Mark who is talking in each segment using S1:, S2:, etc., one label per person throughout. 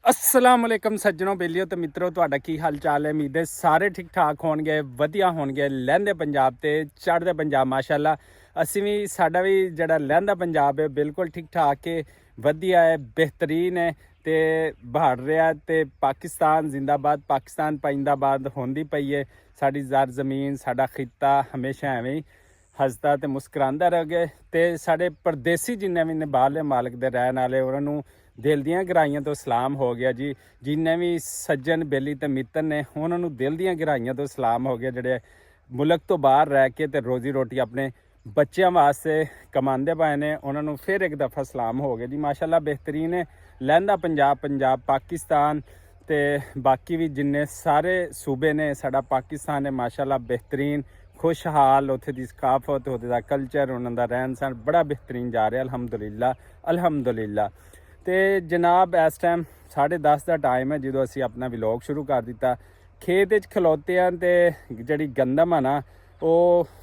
S1: अस्सलाम वालेकुम सज्जनों बेलियो तो मित्रों ਤੁਹਾਡਾ ਕੀ ਹਾਲ ਚਾਲ ਹੈ। ਉਮੀਦ ਹੈ ਸਾਰੇ ਠੀਕ ਠਾਕ ਹੋਣਗੇ, ਵਧੀਆ ਹੋਣਗੇ। ਲਹਿੰਦੇ ਪੰਜਾਬ ਤੇ ਚੜ੍ਹਦੇ ਪੰਜਾਬ ਮਾਸ਼ਾਅੱਲਾ ਅਸੀਂ ਵੀ ਸਾਡਾ ਵੀ ਜਿਹੜਾ ਲਹਿੰਦਾ ਪੰਜਾਬ ਹੈ ਬਿਲਕੁਲ ਠੀਕ ਠਾਕ ਹੈ, ਵਧੀਆ ਹੈ, ਬਿਹਤਰੀਨ ਹੈ ਤੇ ਬਹਾੜ ਰਿਹਾ ਤੇ ਪਾਕਿਸਤਾਨ ਜ਼ਿੰਦਾਬਾਦ, ਪਾਕਿਸਤਾਨ ਪਾਇੰਦਾਬਾਦ ਹੁੰਦੀ ਪਈ ਹੈ। ਸਾਡੀ ਜ਼ਰ ਜ਼ਮੀਨ ਸਾਡਾ ਖਿੱਤਾ ਹਮੇਸ਼ਾ ਐਵੇਂ ਹੀ ਹੱਸਦਾ ਤੇ ਮੁਸਕਰਾਉਂਦਾ ਰਹੇ ਤੇ ਸਾਡੇ ਪਰਦੇਸੀ ਜਿੰਨੇ ਵੀ ਨੇ ਬਾਹਰਲੇ ਮਾਲਕ ਦੇ ਰਹਿਣ ਵਾਲੇ ਉਹਨਾਂ ਨੂੰ ਦਿਲ ਦੀਆਂ ਗਹਿਰਾਈਆਂ ਤੋਂ ਸਲਾਮ ਹੋ ਗਿਆ ਜੀ। ਜਿੰਨੇ ਵੀ ਸੱਜਣ ਬੇਲੀ ਤੇ ਮਿੱਤਰ ਨੇ ਉਹਨਾਂ ਨੂੰ ਦਿਲ ਦੀਆਂ ਗਹਿਰਾਈਆਂ ਤੋਂ ਸਲਾਮ ਹੋ ਗਿਆ, ਜਿਹੜੇ ਮੁਲਕ ਤੋਂ ਬਾਹਰ ਰਹਿ ਕੇ ਤੇ ਰੋਜ਼ੀ ਰੋਟੀ ਆਪਣੇ ਬੱਚਿਆਂ ਵਾਸਤੇ ਕਮਾਉਂਦੇ ਪਏ ਨੇ, ਉਹਨਾਂ ਨੂੰ ਫਿਰ ਇੱਕ ਦਫਾ ਸਲਾਮ ਹੋ ਗਿਆ ਜੀ। ਮਾਸ਼ਾਅੱਲਾ ਬਿਹਤਰੀਨ ਹੈ ਲਹਿੰਦਾ ਪੰਜਾਬ ਪਾਕਿਸਤਾਨ ਤੇ ਬਾਕੀ ਵੀ ਜਿੰਨੇ ਸਾਰੇ ਸੂਬੇ ਨੇ ਸਾਡਾ ਪਾਕਿਸਤਾਨ ਹੈ ਮਾਸ਼ਾਅੱਲਾ ਬਿਹਤਰੀਨ खुशहाल। उत्थे दी सकाफत, उत्थे दा कल्चर, उन्हां दा रहन सहन बड़ा बेहतरीन जा रहा अल्हम्दुलिल्लाह। तो जनाब इस टाइम 10:30 का टाइम है जो असी अपना व्लॉग शुरू कर दिता। खेत खलोते हैं तो जी गंदम है ना वो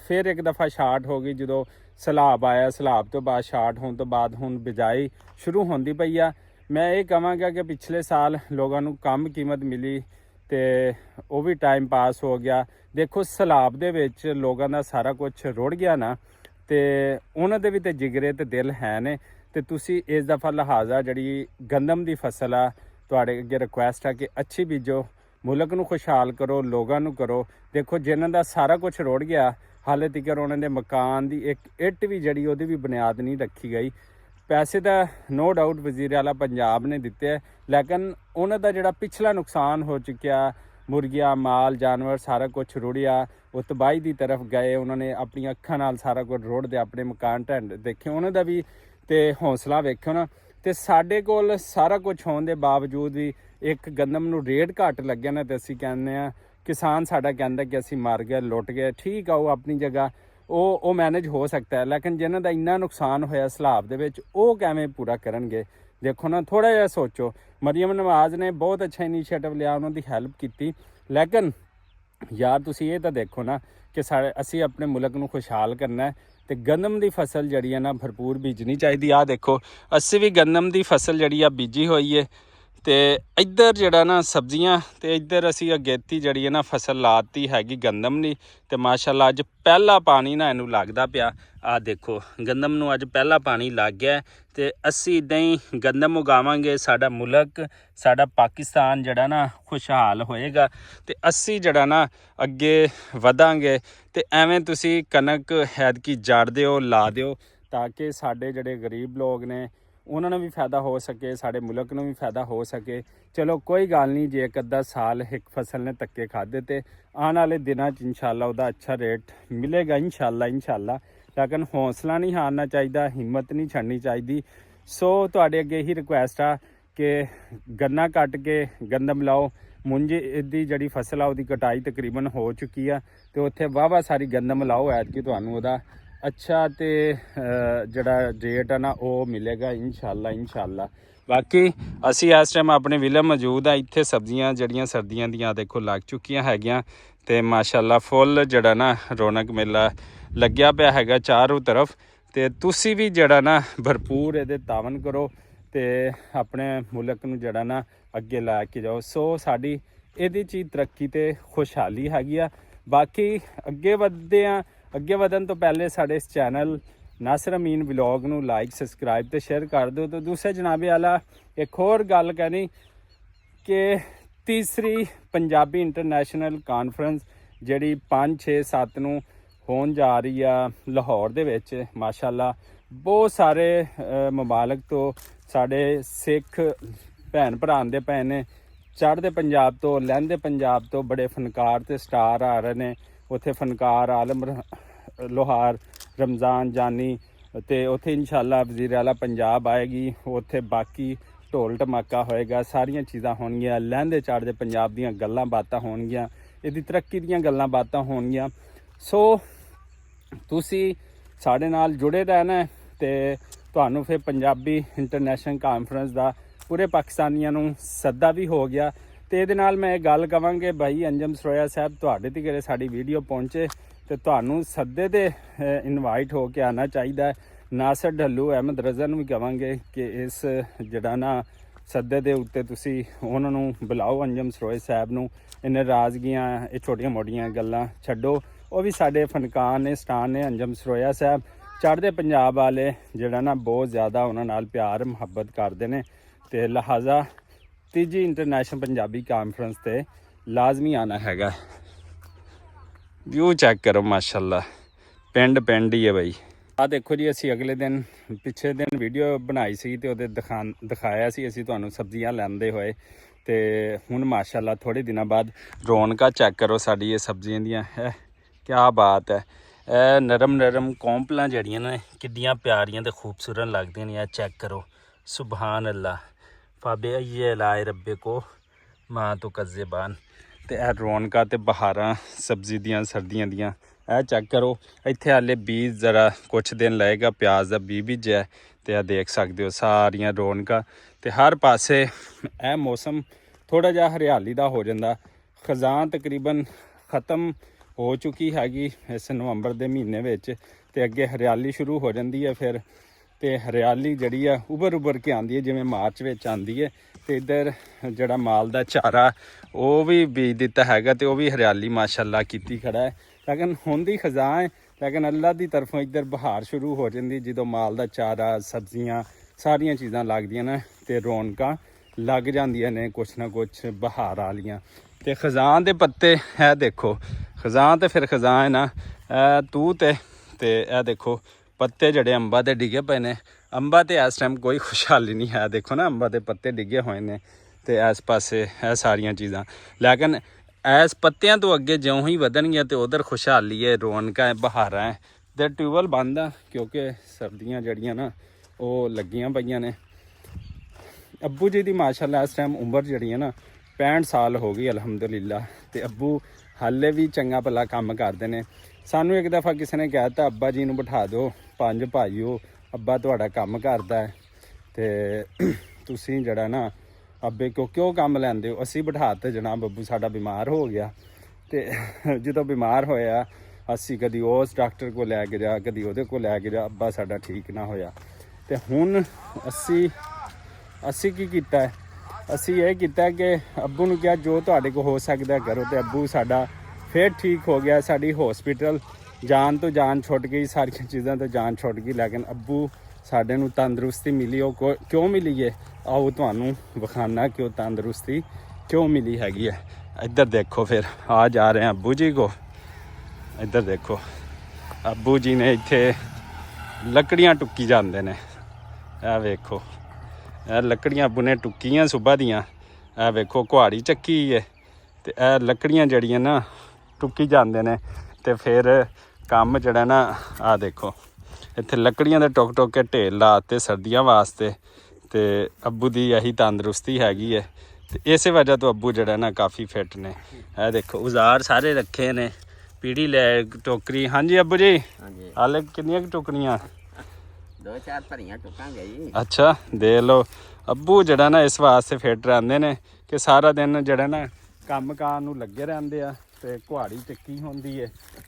S1: फिर एक दफ़ा शार्ट हो गई जो सैलाब आया, सैलाब तो बाद शार्ट होने तो बाद हुण बिजाई शुरू होंदी पई आ। मैं ये कहांगा कि पिछले साल लोगों को कम कीमत मिली तो वो भी टाइम पास हो गया। देखो सैलाब दे विच लोगों का सारा कुछ रुड़ गया ना, तो उन्होंने भी तो जिगरे तो दिल है ने। तो तुसी इस दफ़ा लिहाजा जी गंदम की फसल आ तुहाडे अगे रिक्वेस्ट है कि अच्छी बीजो, मुल्क नूं खुशहाल करो, लोगों नूं करो। देखो जिन्हां दा सारा कुछ रुड़ गया हाले तक उन्होंने मकान की एक इट भी जड़ी उहदी भी बुनियाद नहीं रखी गई। पैसे तो नो डाउट वजीर आला पंजाब ने दिते है, लेकिन उन्हों का जोड़ा पिछला नुकसान हो चुकिया, मुर्गियां माल जानवर सारा कुछ रुड़िया, वो तबाही की तरफ गए। उन्होंने अपनी अखां नाल सारा कुछ रुड़ दे, अपने मकान ढंड देखे, उन्होंने भी तो हौसला वेखो ना। तो साढ़े कोल सारा कुछ होने के बावजूद भी एक गंदम नूं रेट घट लग्या ना, तो असीं कहने आ किसान साडा कहंदा कि असीं मर गए लुट गए। ठीक आ, वो अपनी जगह वो मैनेज हो सकता है, लेकिन जिन्हां दा इन्ना नुकसान होया सैलाब दे विच वो किवें पूरा करनगे। देखो ना थोड़ा जिहा सोचो, मरियम नवाज ने बहुत अच्छा इनीशिएटिव लिया, उन्होंने हैल्प की, लेकिन यार तुसी ये तो देखो ना कि साढ़े असी अपने मुल्क नूं खुशहाल करना है तो गंदम की फसल जी है ना भरपूर बीजनी चाहिए। आ देखो असी भी गंदम की फसल जी बीजी हुई है तो इधर जड़ा ना सब्जियां तो इधर असी अगेती जड़ी है ना फसल लाती हैगी गंदम दी। तो माशाअल्लाह अज पहला पानी ना इनू लगदा पिया। आ देखो गंदम नू अज पहला पानी लग गया। तो असी इदां ही गंदम उगावांगे, साडा मुल्क साडा पाकिस्तान जड़ा ना खुशहाल होएगा तो असी जड़ा ना अगे वधांगे। तो एवें तुसी कनक ऐतकी जड़ दिओ, ला दिओ ताकि साडे जड़े गरीब लोग ने उन्होंने भी फायदा हो सके, साढ़े मुल्क में भी फायदा हो सके। चलो कोई गल नहीं, जे एक अद्धा साल एक फसल ने धक्के खाधे तो आने वाले दिनों इंशाअल्लाह उहदा अच्छा रेट मिलेगा इंशाअल्लाह। लेकिन हौसला नहीं हारना चाहिए, हिम्मत नहीं छड़नी चाहिए। सो तुहाडे अगे ही रिक्वेस्ट आ कि गन्ना कट के गंदम लाओ। मुंजी दी जड़ी फसल आ उहदी कटाई तकरीबन हो चुकी है, तो उत्थे वाहवा सारी गंदम लाओ, ऐतकी तुहानूं उहदा अच्छा तो जड़ा रेट है ना वो मिलेगा इंशाअल्लाह। बाकी असी इस टाइम अपने विले मौजूद है, इत्थे सब्जियां जड़ियां सर्दियां दियां देखो लग चुकियां हैगियां ते माशाअल्लाह फुल जड़ा ना रौनक मेला लग्या पिया हैगा चारों तरफ। तो तुसी भी जड़ा ना भरपूर इहदे तावन करो तो अपने मुल्क नूं जड़ा ना अगे ला के जाओ। सो साडी इहदे च तरक्की ते खुशहाली हैगी आ। बाकी अगे वधदे आ, अगे वधन तो पहले साढ़े इस चैनल नासिर अमीन व्लॉग नूं लाइक सबसक्राइब तो शेयर कर दो। तो दूसरे जनाबे आला एक होर गल कहनी कि तीसरी पंजाबी इंटरनेशनल कॉन्फ्रेंस जिहड़ी 5, 6, 7 नूं होण जा रही आ लाहौर दे विच माशाअल्लाह बहुत सारे ममालक तो साढ़े सिख भैन भरा आंदे पए ने, चढ़दे पंजाब तो लਹਿੰਦੇ पंजाब तो बड़े फनकार ते स्टार आ रहे ने। उत्थे फनकार आलम लोहार रमज़ान जानी तो उत्थे इंशाअल्लाह वज़ीर आला पंजाब आएगी, उत्थे बाकी ढोल धमाका होएगा, सारियां चीज़ां होणगियां, लਹਿੰਦੇ चढ़दे पंजाब दीयां गल्लां बातां होणगियां, इहदी तरक्की दीयां गल्लां बातां होणगियां। सो तुसी साडे नाल जुड़े रहना ते तुहानूं फिर पंजाबी इंटरनेशनल कॉन्फ्रेंस दा पूरे पाकिस्तानियों नूं सद्दा भी हो गया। तो ये नाल मैं गल कवांगे भाई अंजम सरोया साहब तुहाडे तक साडी वीडियो पहुँचे तो तुहानूं सद्दे ते इनवाइट हो के आना चाहिए। नासिर ढल्लू अहमद रज़ा नूं भी कवांगे कि इस जड़ा ना ਸੱਦੇ ਦੇ ਉੱਤੇ ਤੁਸੀਂ ਉਹਨਾਂ ਨੂੰ ਬੁਲਾਓ, ਅੰਜਮ ਸਰੋਏ ਸਾਹਿਬ ਨੂੰ। ਇਹ ਨਾਰਾਜ਼ਗੀਆਂ, ਇਹ ਛੋਟੀਆਂ ਮੋਟੀਆਂ ਗੱਲਾਂ ਛੱਡੋ। ਉਹ ਵੀ ਸਾਡੇ ਫਨਕਾਰ ਨੇ, ਸਟਾਨ ਨੇ। ਅੰਜਮ ਸਰੋਇਆ ਸਾਹਿਬ ਚੜ੍ਹਦੇ ਪੰਜਾਬ ਵਾਲੇ ਜਿਹੜਾ ਨਾ ਬਹੁਤ ਜ਼ਿਆਦਾ ਉਹਨਾਂ ਨਾਲ ਪਿਆਰ ਮੁਹੱਬਤ ਕਰਦੇ ਨੇ, ਤੇ ਲਿਹਾਜ਼ਾ ਤੀਜੀ ਇੰਟਰਨੈਸ਼ਨਲ ਪੰਜਾਬੀ ਕਾਨਫਰੰਸ ਤੇ ਲਾਜ਼ਮੀ ਆਣਾ ਹੈਗਾ। ਵਿਊ ਚੈੱਕ ਕਰੋ ਮਾਸ਼ਾਅੱਲਾ, ਪਿੰਡ ਹੀ ਹੈ ਬਈ। ਆ ਦੇਖੋ ਜੀ, ਅਸੀਂ ਅਗਲੇ ਦਿਨ ਪਿਛਲੇ ਦਿਨ ਵੀਡੀਓ ਬਣਾਈ ਸੀ ਤੇ ਉਹਦੇ ਦਿਖਾਇਆ ਸੀ ਅਸੀਂ ਤੁਹਾਨੂੰ ਸਬਜ਼ੀਆਂ ਲੈਂਦੇ ਹੋਏ। ਤੇ ਹੁਣ ਮਾਸ਼ਾਅੱਲਾ ਥੋੜ੍ਹੇ ਦਿਨਾਂ ਬਾਅਦ ਰੌਣਕਾਂ ਚੈੱਕ ਕਰੋ ਸਾਡੀ ਇਹ ਸਬਜ਼ੀਆਂ ਦੀਆਂ। ਹੈ ਕਿਆ ਬਾਤ ਹੈ। ਇਹ ਨਰਮ ਕੌਂਪਲਾਂ ਜਿਹੜੀਆਂ ਨੇ ਕਿੱਡੀਆਂ ਪਿਆਰੀਆਂ ਤੇ ਖੂਬਸੂਰਤ ਲੱਗਦੀਆਂ ਨੇ। ਇਹ ਚੈੱਕ ਕਰੋ, ਸੁਬਹਾਨ ਅੱਲਾ, ਫਾਬੇ ਅਈਏ ਲਾਏ ਰੱਬੇ ਕੋ ਮਾਂ ਤੋਂ ਕਜ਼ੇਬਾਨ। ਤੇ ਇਹ ਰੌਣਕਾਂ ਤੇ ਬਹਾਰਾਂ ਸਬਜ਼ੀ ਦੀਆਂ, ਸਰਦੀਆਂ ਦੀਆਂ। ਇਹ ਚੈੱਕ ਕਰੋ, ਇੱਥੇ ਹਾਲੇ ਬੀਜ ਜ਼ਰਾ ਕੁਛ ਦਿਨ ਲਏਗਾ, ਪਿਆਜ਼ ਦਾ ਬੀਜ ਬੀਜਿਆ। ਤੇ ਇਹ ਦੇਖ ਸਕਦੇ ਹੋ ਸਾਰੀਆਂ ਰੌਣਕਾਂ। ਤੇ ਹਰ ਪਾਸੇ ਇਹ ਮੌਸਮ ਥੋੜ੍ਹਾ ਜਿਹਾ ਹਰਿਆਲੀ ਦਾ ਹੋ ਜਾਂਦਾ। ਖਜ਼ਾਨ ਤਕਰੀਬਨ ਖ਼ਤਮ ਹੋ ਚੁੱਕੀ ਹੈਗੀ ਇਸ ਨਵੰਬਰ ਦੇ ਮਹੀਨੇ ਵਿੱਚ, ਤੇ ਅੱਗੇ ਹਰਿਆਲੀ ਸ਼ੁਰੂ ਹੋ ਜਾਂਦੀ ਹੈ ਫਿਰ। ਤੇ ਹਰਿਆਲੀ ਜਿਹੜੀ ਆ ਉੱਭਰ ਕੇ ਆਉਂਦੀ ਹੈ, ਜਿਵੇਂ ਮਾਰਚ ਵਿੱਚ ਆਉਂਦੀ ਹੈ। ਤੇ ਇੱਧਰ ਜਿਹੜਾ ਮਾਲ ਦਾ ਚਾਰਾ ਉਹ ਵੀ ਬੀਜ ਦਿੱਤਾ ਹੈਗਾ, ਤੇ ਉਹ ਵੀ ਹਰਿਆਲੀ ਮਾਸ਼ਾਅੱਲਾ ਕੀਤੀ ਖੜਾ ਹੈ। ਲੇਕਿਨ ਹੁਣ ਦੀ ਖਜ਼ਾਂ ਹੈ, ਲੇਕਿਨ ਅੱਲਾ ਦੀ ਤਰਫੋਂ ਇੱਧਰ ਬਹਾਰ ਸ਼ੁਰੂ ਹੋ ਜਾਂਦੀ, ਜਦੋਂ ਮਾਲ ਦਾ ਚਾਰਾ, ਸਬਜ਼ੀਆਂ, ਸਾਰੀਆਂ ਚੀਜ਼ਾਂ ਲੱਗਦੀਆਂ ਨੇ ਤੇ ਰੌਣਕਾਂ ਲੱਗ ਜਾਂਦੀਆਂ ਨੇ ਕੁਛ ਨਾ ਕੁਛ ਬਹਾਰ ਵਾਲੀਆਂ। ਤੇ ਖਜ਼ਾਂ ਦੇ ਪੱਤੇ ਇਹ ਦੇਖੋ, ਖਜ਼ਾਂ ਤੇ ਫਿਰ ਖਜ਼ਾਂ ਹੈ ਨਾ, ਤੂਤ ਹੈ। ਤੇ ਇਹ ਦੇਖੋ ਪੱਤੇ ਜਿਹੜੇ ਅੰਬਾਂ ਦੇ ਡਿੱਗੇ ਪਏ ਨੇ। ਅੰਬਾਂ ਤੇ ਇਸ ਟਾਈਮ ਕੋਈ ਖੁਸ਼ਹਾਲੀ ਨਹੀਂ ਹੈ, ਦੇਖੋ ਨਾ ਅੰਬਾਂ ਦੇ ਪੱਤੇ ਡਿੱਗੇ ਹੋਏ ਨੇ। ਤੇ ਇਸ ਪਾਸੇ ਇਹ ਸਾਰੀਆਂ ਚੀਜ਼ਾਂ, ਲੇਕਿਨ ਇਸ ਪੱਤਿਆਂ ਤੋਂ ਅੱਗੇ ਜਿਉਂ ਹੀ ਵਧਣਗੀਆਂ ਤੇ ਉਧਰ ਖੁਸ਼ਹਾਲੀ ਹੈ, ਰੌਣਕਾਂ ਹੈ, ਬਹਾਰਾਂ ਹੈ। ਤੇ ਟਿਊਬਵੈੱਲ ਬੰਦ ਆ ਕਿਉਂਕਿ ਸਰਦੀਆਂ ਜਿਹੜੀਆਂ ਨਾ ਉਹ ਲੱਗੀਆਂ ਪਈਆਂ ਨੇ। ਅੱਬੂ ਜੀ ਦੀ ਮਾਸ਼ਾਅੱਲਾ ਇਸ ਟਾਈਮ ਉਮਰ ਜਿਹੜੀ ਹੈ ਨਾ 65 ਸਾਲ ਹੋ ਗਈ ਅਲਹਮਦੁਲਿਲਾ। ਤੇ ਅੱਬੂ ਹਾਲੇ ਵੀ ਚੰਗਾ ਭਲਾ ਕੰਮ ਕਰਦੇ ਨੇ। ਸਾਨੂੰ ਇੱਕ ਦਫਾ ਕਿਸੇ ਨੇ ਕਹਿ ਦਿੱਤਾ ਅੱਬਾ ਜੀ ਨੂੰ ਬਿਠਾ ਦਿਓ, 5 ਭਾਈ ਹੋ, ਅੱਬਾ ਤੁਹਾਡਾ ਕੰਮ ਕਰਦਾ ਹੈ ਤੇ ਤੁਸੀਂ ਜਿਹੜਾ ਨਾ ਅੱਬੇ ਕਿਉਂ ਕੰਮ ਲੈਂਦੇ ਹੋ। ਅਸੀਂ ਬਿਠਾ ਦਿੱਤੇ ਜਨਾਬ, ਅੱਬੂ ਸਾਡਾ ਬਿਮਾਰ ਹੋ ਗਿਆ। ਤੇ ਜਦੋਂ ਬਿਮਾਰ ਹੋਇਆ ਅਸੀਂ ਕਦੀ ਉਸ ਡਾਕਟਰ ਕੋਲ ਲੈ ਕੇ ਜਾ, ਕਦੀ ਉਹਦੇ ਕੋਲ ਲੈ ਕੇ ਜਾ, ਅੱਬਾ ਸਾਡਾ ਠੀਕ ਨਾ ਹੋਇਆ। ਤੇ ਹੁਣ ਅਸੀਂ ਕੀ ਕੀਤਾ ਹੈ, ਅਸੀਂ ਇਹ ਕੀਤਾ ਕਿ ਅੱਬੂ ਨੂੰ ਕਿਹਾ ਜੋ ਤੁਹਾਡੇ ਕੋਲ ਹੋ ਸਕਦਾ ਕਰੋ। ਤੇ ਅੱਬੂ ਸਾਡਾ ਫਿਰ ਠੀਕ ਹੋ ਗਿਆ। ਸਾਡੀ ਹੌਸਪੀਟਲ ਜਾਨ ਤੋਂ ਜਾਨ ਛੁੱਟ ਗਈ, ਸਾਰੀਆਂ ਚੀਜ਼ਾਂ ਤੋਂ ਜਾਨ ਛੁੱਟ ਗਈ, ਲੇਕਿਨ ਅੱਬੂ ਸਾਡੇ ਨੂੰ ਤੰਦਰੁਸਤੀ ਮਿਲੀ। ਉਹ ਕਿਉਂ ਮਿਲੀ ਹੈ, ਆਓ ਤੁਹਾਨੂੰ ਵਿਖਾਉਣਾ ਕਿ ਉਹ ਤੰਦਰੁਸਤੀ ਕਿਉਂ ਮਿਲੀ ਹੈਗੀ ਹੈ। ਇੱਧਰ ਦੇਖੋ, ਫਿਰ ਆ ਜਾ ਰਹੇ ਹਾਂ ਅੱਬੂ ਜੀ ਕੋ। ਇੱਧਰ ਦੇਖੋ, ਅੱਬੂ ਜੀ ਨੇ ਇੱਥੇ ਲੱਕੜੀਆਂ ਟੁੱਕੀ ਜਾਂਦੇ ਨੇ। ਇਹ ਵੇਖੋ, ਇਹ ਲੱਕੜੀਆਂ ਅੱਬੂ ਨੇ ਟੁੱਕੀਆਂ ਸੁਬਹ ਦੀਆਂ। ਇਹ ਵੇਖੋ ਕੁਹਾੜੀ ਚੱਕੀ ਹੈ ਤੇ ਇਹ ਲੱਕੜੀਆਂ ਜਿਹੜੀਆਂ ਨਾ ਟੁੱਕੀ ਜਾਂਦੇ ਨੇ। ਤੇ ਫਿਰ ਕੰਮ ਜਿਹੜਾ ਨਾ ਆਹ ਦੇਖੋ, ਇੱਥੇ ਲੱਕੜੀਆਂ ਦੇ ਟੁੱਕ ਕੇ ਢੇਰ ਲਾਤੇ ਸਰਦੀਆਂ ਵਾਸਤੇ। ਤੇ ਅੱਬੂ ਦੀ ਇਹੀ ਤੰਦਰੁਸਤੀ ਹੈਗੀ ਹੈ। ਤੇ ਇਸੇ ਵਜ੍ਹਾ ਤੋਂ ਅੱਬੂ ਜਿਹੜਾ ਨਾ ਕਾਫੀ ਫਿੱਟ ਨੇ। ਇਹ ਦੇਖੋ ਔਜ਼ਾਰ ਸਾਰੇ ਰੱਖੇ ਨੇ, ਪੀੜੀ ਲੈ, ਟੋਕਰੀ। ਹਾਂਜੀ ਅੱਬੂ ਜੀ, ਹਾਲੇ ਕਿੰਨੀਆਂ ਕੁ ਟੁਕਣੀਆਂ?
S2: 2-4 ਭਰੀਆਂ ਟੁਕਾਂਗੇ ਜੀ।
S1: ਅੱਛਾ, ਦੇਖ ਲਓ ਅੱਬੂ ਜਿਹੜਾ ਨਾ ਇਸ ਵਾਸਤੇ ਫਿੱਟ ਰਹਿੰਦੇ ਨੇ ਕਿ ਸਾਰਾ ਦਿਨ ਜਿਹੜਾ ਨਾ ਕੰਮ ਕਾਰ ਨੂੰ ਲੱਗੇ ਰਹਿੰਦੇ ਆ। ਤੇ ਕੁਹਾੜੀ ਚੱਕੀ ਹੁੰਦੀ ਹੈ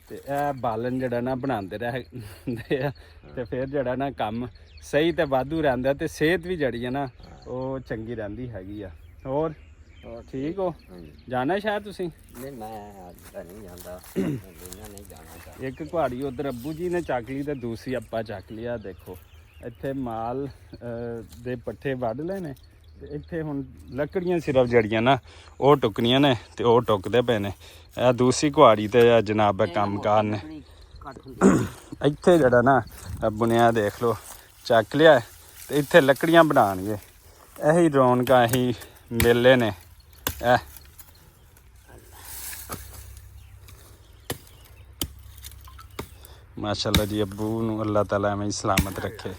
S1: ਤੇ ਇਹ ਬਾਲਣ ਜਿਹੜਾ ਨਾ ਬਣਾਉਂਦੇ ਰਹਿੰਦੇ ਆ। ਤੇ ਫਿਰ ਜਿਹੜਾ ਨਾ ਕੰਮ ਸਹੀ ਤੇ ਵਾਧੂ ਰਹਿੰਦਾ ਤੇ ਸਿਹਤ ਵੀ ਜਿਹੜੀ ਹੈ ਨਾ ਉਹ ਚੰਗੀ ਰਹਿੰਦੀ ਹੈਗੀ ਆ। ਹੋਰ ਠੀਕ ਹੋ? ਜਾਣਾ ਸ਼ਾਇਦ ਤੁਸੀਂ?
S2: ਨਹੀਂ, ਮੈਂ ਅੱਜ ਨਹੀਂ ਜਾਂਦਾ, ਨਹੀਂ ਜਾਣਾ।
S1: ਇੱਕ ਕੁਹਾੜੀ ਉਧਰ ਅੱਬੂ ਜੀ ਨੇ ਚੱਕ ਲਈ ਤੇ ਦੂਸਰੀ ਆਪਾਂ ਚੱਕ ਲਿਆ। ਦੇਖੋ ਇੱਥੇ ਮਾਲ ਦੇ ਪੱਠੇ ਵੱਢ ਲਏ ਨੇ ਤੇ ਇੱਥੇ ਹੁਣ ਲੱਕੜੀਆਂ ਸਿਰਫ ਜੜੀਆਂ ਨਾ ਉਹ ਟੁਕਣੀਆਂ ਨੇ ਤੇ ਉਹ ਟੁੱਕਦੇ ਪਏ ਨੇ। ਇਹ ਦੂਸਰੀ ਕੁਹਾੜੀ ਤੇ ਜਨਾਬ ਕੰਮਕਾਰ ਨੇ। ਇੱਥੇ ਜਿਹੜਾ ਨਾ ਅੱਬੂ ਨੇ ਆ ਦੇਖ ਲਓ ਚੱਕ ਲਿਆ ਤੇ ਇੱਥੇ ਲੱਕੜੀਆਂ ਬਣਾਉਣਗੇ। ਇਹੀ ਰੌਣਕਾਂ, ਇਹੀ ਮੇਲੇ ਨੇ। ਮਾਸ਼ਾਅੱਲਾ ਜੀ, ਅੱਬੂ ਨੂੰ ਅੱਲਾਹ ਤਾਲਾ ਐਵੇਂ ਹੀ ਸਲਾਮਤ ਰੱਖੇ।